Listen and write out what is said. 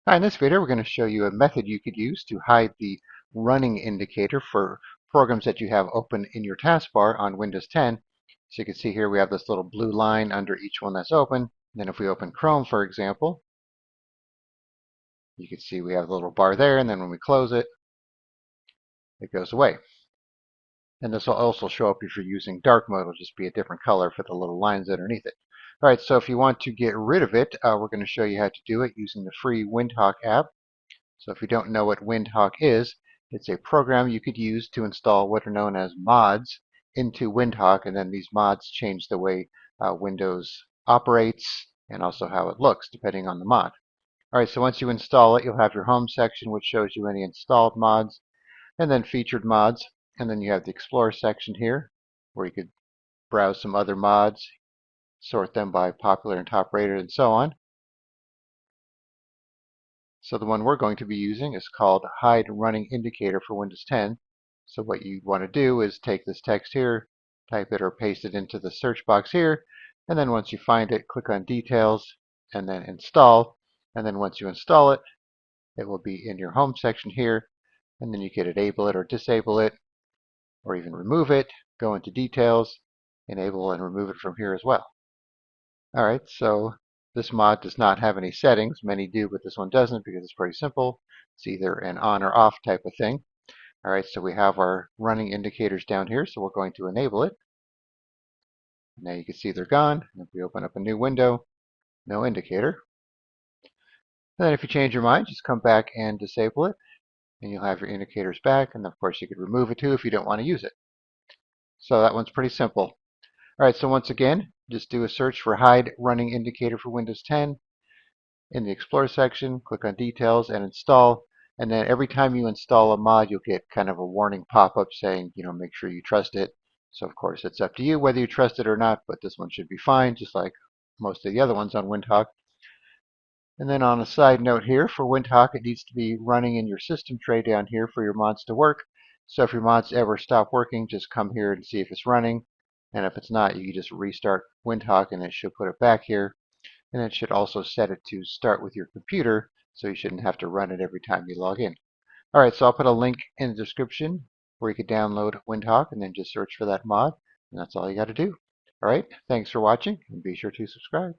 Hi, in this video, we're going to show you a method you could use to hide the running indicator for programs that you have open in your taskbar on Windows 10. So you can see here we have this little blue line under each one that's open. Then if we open Chrome, for example, you can see we have the little bar there, and then when we close it, it goes away. And this will also show up if you're using dark mode. It'll just be a different color for the little lines underneath it. All right, so if you want to get rid of it, we're going to show you how to do it using the free Windhawk app. So if you don't know what Windhawk is, it's a program you could use to install what are known as mods into Windhawk, and then these mods change the way Windows operates and also how it looks depending on the mod. Alright, so once you install it, you'll have your home section which shows you any installed mods, and then featured mods, and then you have the Explore section here where you could browse some other mods, sort them by popular and top rated and so on. So the one we're going to be using is called Hide Running Indicator for Windows 10. So what you want to do is take this text here, type it or paste it into the search box here, and then once you find it, click on Details, and then Install. And then once you install it, it will be in your Home section here, and then you can enable it or disable it, or even remove it, go into Details, enable and remove it from here as well. Alright, so this mod does not have any settings. Many do, but this one doesn't because it's pretty simple. It's either an on or off type of thing. Alright, so we have our running indicators down here, so we're going to enable it. Now you can see they're gone. If we open up a new window, no indicator. And then if you change your mind, just come back and disable it, and you'll have your indicators back. And of course, you could remove it too if you don't want to use it. So that one's pretty simple. Alright, so once again, just do a search for Hide Running Indicator for Windows 10. In the Explore section, click on Details and Install. And then every time you install a mod, you'll get kind of a warning pop-up saying, make sure you trust it. So of course, it's up to you whether you trust it or not, but this one should be fine, just like most of the other ones on Windhawk. And then on a side note here, for Windhawk, it needs to be running in your system tray down here for your mods to work. So if your mods ever stop working, just come here and see if it's running. And if it's not, you can just restart Windhawk and it should put it back here. And it should also set it to start with your computer, so you shouldn't have to run it every time you log in. Alright, so I'll put a link in the description where you can download Windhawk and then just search for that mod, and that's all you got to do. Alright, thanks for watching, and be sure to subscribe.